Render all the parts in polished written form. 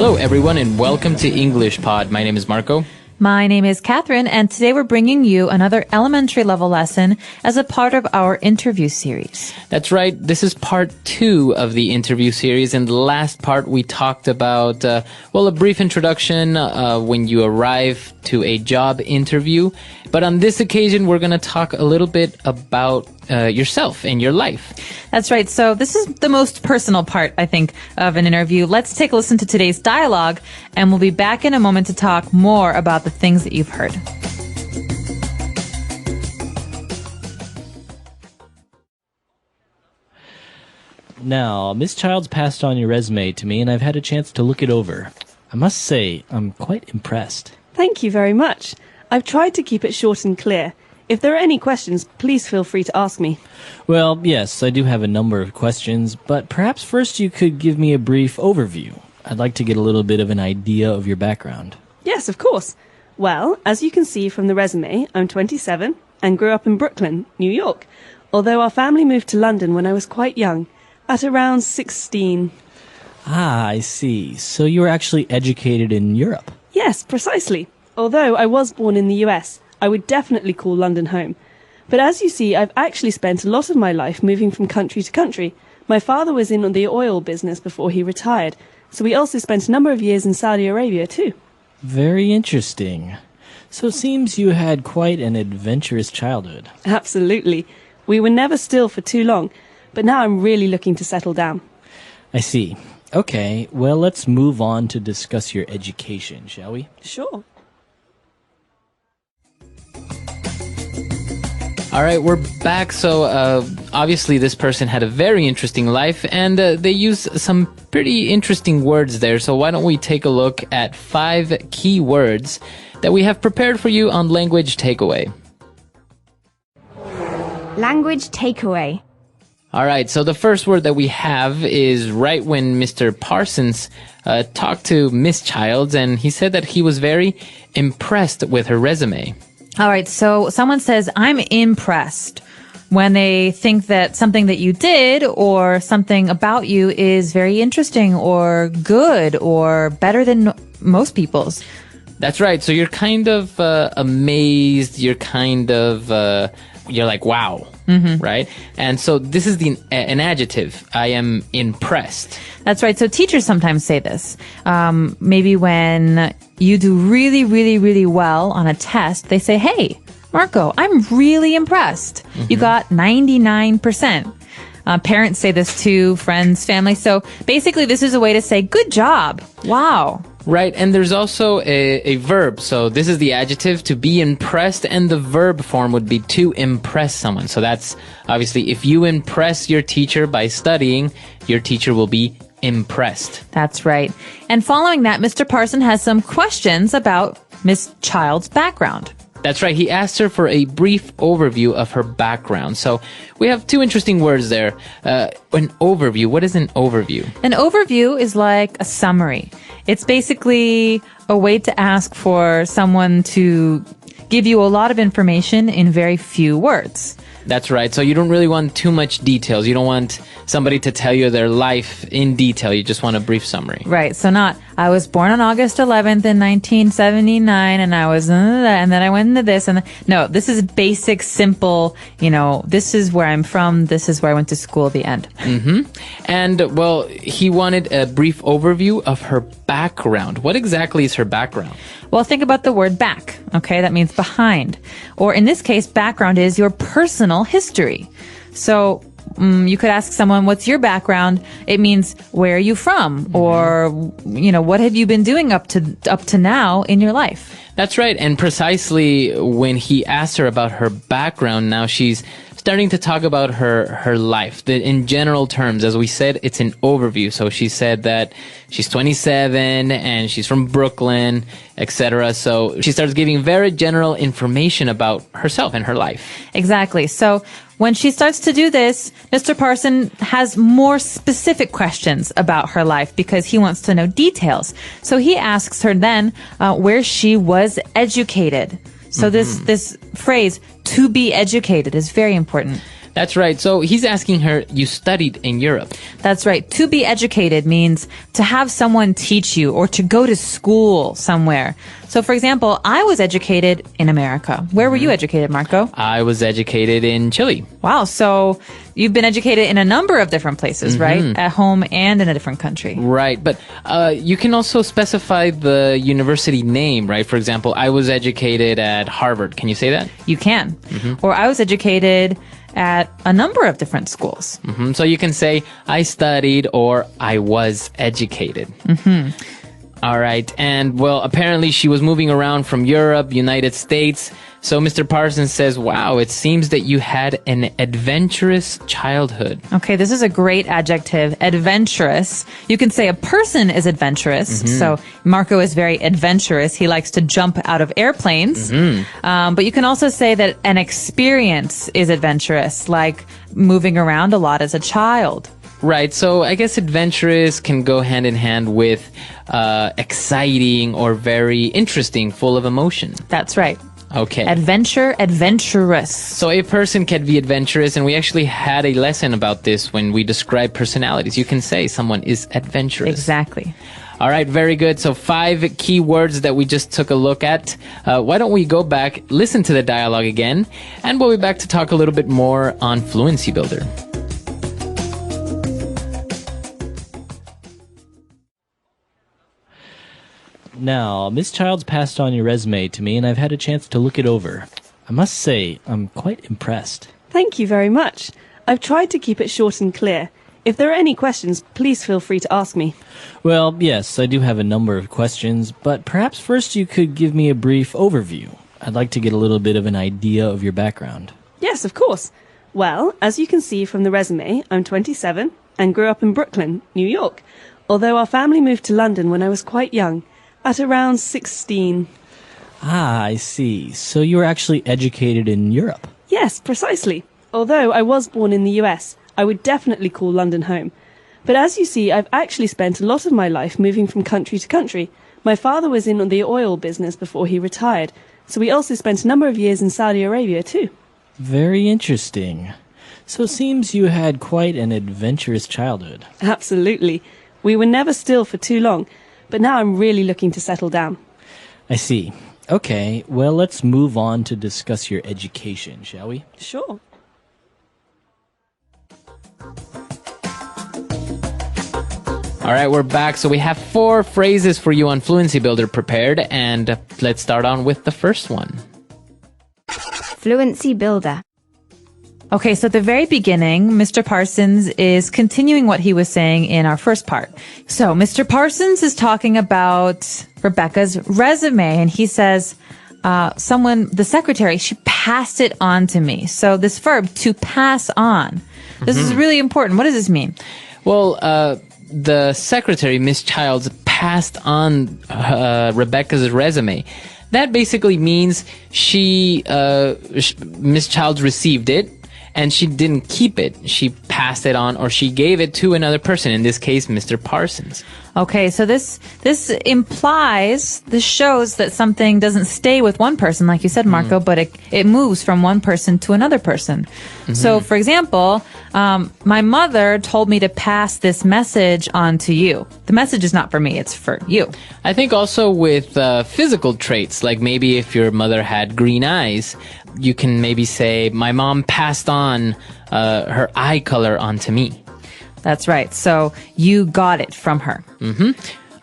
Hello, everyone, and welcome to English Pod. My name is Marco. My name is Catherine, and today we're bringing you another elementary level lesson as a part of our interview series. That's right. This is part 2 of the interview series. In the last part, we talked about, a brief introduction when you arrive to a job interview. But on this occasion, we're going to talk a little bit about yourself and your life. That's right. So this is the most personal part, I think, of an interview. Let's take a listen to today's dialogue, and we'll be back in a moment to talk more about the things that you've heard. Now, Miss Childs passed on your resume to me, and I've had a chance to look it over. I must say, I'm quite impressed. Thank you very much. I've tried to keep it short and clear. If there are any questions, please feel free to ask me. Well, yes, I do have a number of questions, but perhaps first you could give me a brief overview. I'd like to get a little bit of an idea of your background. Yes, of course. Well, as you can see from the resume, I'm 27 and grew up in Brooklyn, New York, although our family moved to London when I was quite young, at around 16. Ah, I see. So you were actually educated in Europe? Yes, precisely. Although I was born in the US, I would definitely call London home. But as you see, I've actually spent a lot of my life moving from country to country. My father was in the oil business before he retired, so we also spent a number of years in Saudi Arabia too. Very interesting. So it seems you had quite an adventurous childhood. Absolutely. We were never still for too long, but now I'm really looking to settle down. I see. Okay, well, let's move on to discuss your education, shall we? Sure. All right, we're back. So obviously this person had a very interesting life, and they use some pretty interesting words there. So why don't we take a look at 5 key words that we have prepared for you on Language Takeaway. Language takeaway. All right, so the first word that we have is right when Mr. Parsons talked to Miss Childs, and he said that he was very impressed with her resume. All right, so someone says, I'm impressed when they think that something that you did or something about you is very interesting or good or better than most people's. That's right. So you're kind of amazed. You're kind of, you're like, wow, right? And so this is an adjective. I am impressed. That's right. So teachers sometimes say this. Maybe when you do really, really, really well on a test, they say, hey, Marco, I'm really impressed. You got 99%. Parents say this to friends, family. So basically, this is a way to say, good job. Wow. Right, and there's also a verb. So this is the adjective, to be impressed, and the verb form would be to impress someone. So that's obviously, if you impress your teacher by studying, your teacher will be impressed. That's right. And following that, Mr. Parson has some questions about Miss Child's background. That's right. He asked her for a brief overview of her background. So we have 2 interesting words there. An overview. What is an overview? An overview is like a summary. It's basically a way to ask for someone to give you a lot of information in very few words. That's right. So you don't really want too much details. You don't want somebody to tell you their life in detail. You just want a brief summary. Right. So not, I was born on August 11th in 1979 and I was, and then I went into this. And no, this is basic, simple, this is where I'm from. This is where I went to school, the end. And well, he wanted a brief overview of her background. What exactly is her background? Well, think about the word back. Okay. That means behind. Or in this case, background is your personal history. So you could ask someone, what's your background? It means, where are you from? Or, what have you been doing up to now in your life? That's right. And precisely when he asked her about her background, now she's starting to talk about her life. In general terms, as we said, it's an overview. So she said that she's 27 and she's from Brooklyn, etc. So she starts giving very general information about herself and her life. Exactly. So when she starts to do this, Mr. Parson has more specific questions about her life because he wants to know details. So he asks her then where she was educated. So this phrase, to be educated, is very important. That's right. So he's asking her, you studied in Europe. That's right. To be educated means to have someone teach you or to go to school somewhere. So, for example, I was educated in America. Where were you educated, Marco? I was educated in Chile. Wow. So you've been educated in a number of different places, right? At home and in a different country. Right. But you can also specify the university name, right? For example, I was educated at Harvard. Can you say that? You can. Or I was educated at a number of different schools. So you can say, I studied or I was educated. All right. And well, apparently she was moving around from Europe, United States. So Mr. Parsons says, wow, it seems that you had an adventurous childhood. Okay, this is a great adjective, adventurous. You can say a person is adventurous. So Marco is very adventurous. He likes to jump out of airplanes. But you can also say that an experience is adventurous, like moving around a lot as a child. Right. So I guess adventurous can go hand in hand with exciting or very interesting, full of emotion. That's right. Okay. Adventure, adventurous. So a person can be adventurous, and we actually had a lesson about this when we describe personalities. You can say someone is adventurous. Exactly. All right, very good. So 5 key words that we just took a look at. Why don't we go back, listen to the dialogue again, and we'll be back to talk a little bit more on Fluency Builder. Now, Miss Childs passed on your resume to me, and I've had a chance to look it over. I must say, I'm quite impressed. Thank you very much. I've tried to keep it short and clear. If there are any questions, please feel free to ask me. Well, yes, I do have a number of questions, but perhaps first you could give me a brief overview. I'd like to get a little bit of an idea of your background. Yes, of course. Well, as you can see from the resume, I'm 27 and grew up in Brooklyn, New York, although our family moved to London when I was quite young, at around 16. Ah, I see. So you were actually educated in Europe? Yes, precisely. Although I was born in the US, I would definitely call London home. But as you see, I've actually spent a lot of my life moving from country to country. My father was in the oil business before he retired, so we also spent a number of years in Saudi Arabia too. Very interesting. So it seems you had quite an adventurous childhood. Absolutely. We were never still for too long, but now I'm really looking to settle down. I see. Okay, well, let's move on to discuss your education, shall we? Sure. All right, we're back. So we have 4 phrases for you on Fluency Builder prepared, and let's start on with the first one. Fluency Builder. Okay, so at the very beginning, Mr. Parsons is continuing what he was saying in our first part. So Mr. Parsons is talking about Rebecca's resume, and he says, the secretary, she passed it on to me. So this verb, to pass on, this is really important. What does this mean? Well, the secretary, Miss Childs, passed on Rebecca's resume. That basically means Miss Childs received it, and she didn't keep it. She passed it on, or she gave it to another person, in this case, Mr. Parsons. Okay, so this shows that something doesn't stay with one person, like you said, Marco, but it moves from one person to another person. So, for example, my mother told me to pass this message on to you. The message is not for me, it's for you. I think also with physical traits, like maybe if your mother had green eyes, you can maybe say, my mom passed on her eye color onto me. That's right. So you got it from her.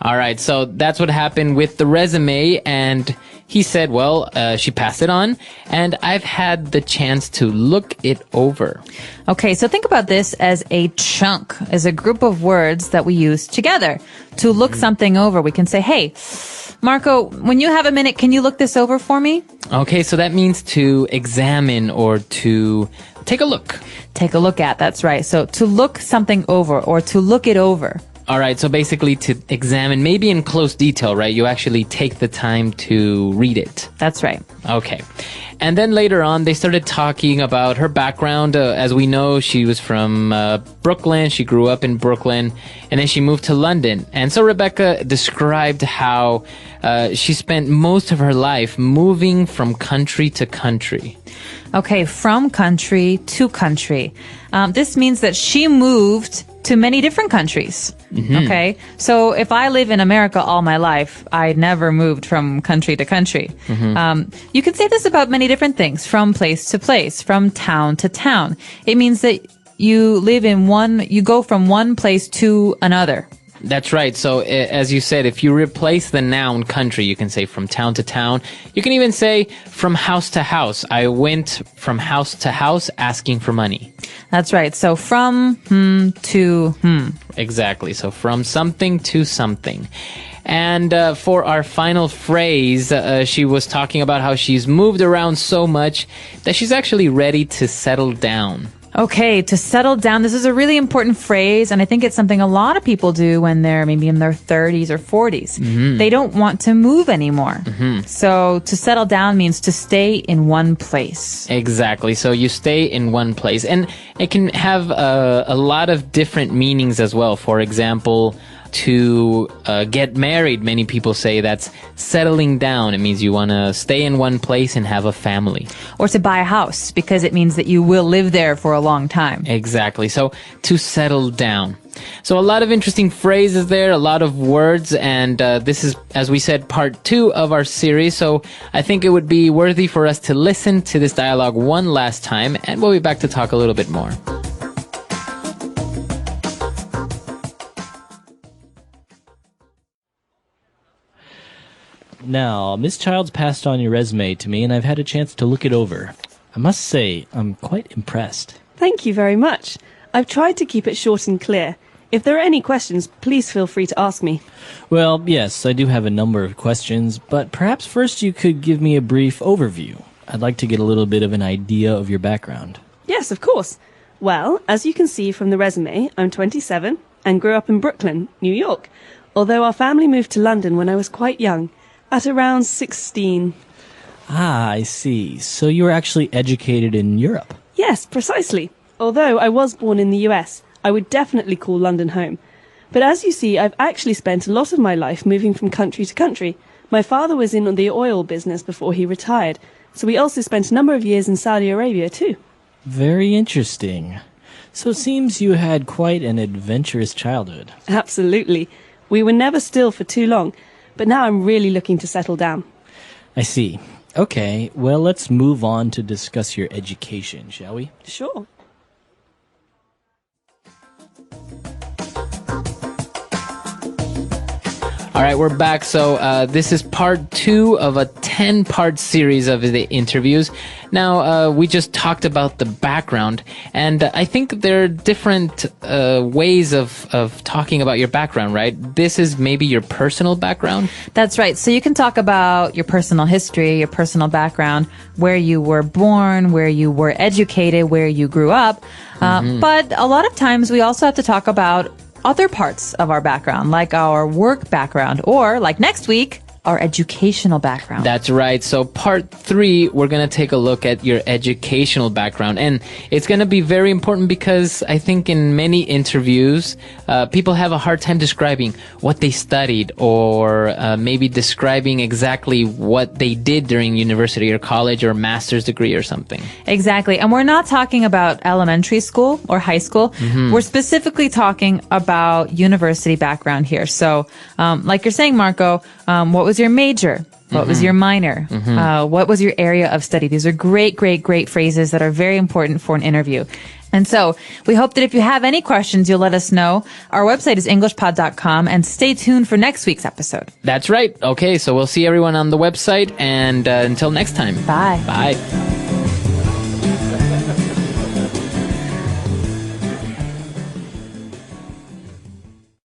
All right. So that's what happened with the resume. And he said, well, she passed it on, and I've had the chance to look it over. Okay. So think about this as a chunk, as a group of words that we use together. To look something over, we can say, hey, Marco, when you have a minute, can you look this over for me? Okay. So that means to examine or to take a look. Take a look at, that's right. So to look something over or to look it over. All right, so basically to examine, maybe in close detail, right? You actually take the time to read it. That's right. Okay. And then later on, they started talking about her background. As we know, she was from Brooklyn. She grew up in Brooklyn, and then she moved to London. And so Rebecca described how she spent most of her life moving from country to country. Okay, from country to country. This means that she moved to many different countries. Okay, so if I live in America all my life, I never moved from country to country. You can say this about many different things, from place to place, from town to town. It means that you go from one place to another. That's right. So as you said, if you replace the noun country, you can say from town to town. You can even say from house to house. I went from house to house asking for money. That's right. So from to Exactly. So from something to something. And for our final phrase, she was talking about how she's moved around so much that she's actually ready to settle down. Okay, to settle down. This is a really important phrase, and I think it's something a lot of people do when they're maybe in their 30s or 40s. They don't want to move anymore. So to settle down means to stay in one place. Exactly. So you stay in one place. And it can have a lot of different meanings as well. For example, to get married, many people say that's settling down. It means you want to stay in one place and have a family. Or to buy a house, because it means that you will live there for a long time. Exactly. So to settle down. So a lot of interesting phrases there, a lot of words, and this is, as we said, part 2 of our series. So I think it would be worthy for us to listen to this dialogue one last time, and we'll be back to talk a little bit more. Now, Miss Childs passed on your resume to me, and I've had a chance to look it over. I must say, I'm quite impressed. Thank you very much. I've tried to keep it short and clear. If there are any questions, please feel free to ask me. Well, yes, I do have a number of questions, but perhaps first you could give me a brief overview. I'd like to get a little bit of an idea of your background. Yes, of course. Well, as you can see from the resume, I'm 27 and grew up in Brooklyn, New York, although our family moved to London when I was quite young, at around 16. Ah, I see. So you were actually educated in Europe? Yes, precisely. Although I was born in the US, I would definitely call London home. But as you see, I've actually spent a lot of my life moving from country to country. My father was in the oil business before he retired, so we also spent a number of years in Saudi Arabia too. Very interesting. So it seems you had quite an adventurous childhood. Absolutely. We were never still for too long, but now I'm really looking to settle down. I see. Okay, well, let's move on to discuss your education, shall we? Sure. All right, we're back. So this is part 2 of a 10-part series of the interviews. Now, we just talked about the background, and I think there are different ways of talking about your background, right? This is maybe your personal background. That's right. So you can talk about your personal history, your personal background, where you were born, where you were educated, where you grew up. But a lot of times we also have to talk about other parts of our background, like our work background, or like next week, our educational background. That's right. So part 3, we're going to take a look at your educational background. And it's going to be very important because I think in many interviews, people have a hard time describing what they studied or maybe describing exactly what they did during university or college or master's degree or something. Exactly. And we're not talking about elementary school or high school. We're specifically talking about university background here. So, like you're saying, Marco, what was your major? What was your minor? What was your area of study? These are great, great, great phrases that are very important for an interview. And so we hope that if you have any questions, you'll let us know. Our website is EnglishPod365.com, and stay tuned for next week's episode. That's right. Okay, so we'll see everyone on the website, and until next time. Bye. Bye.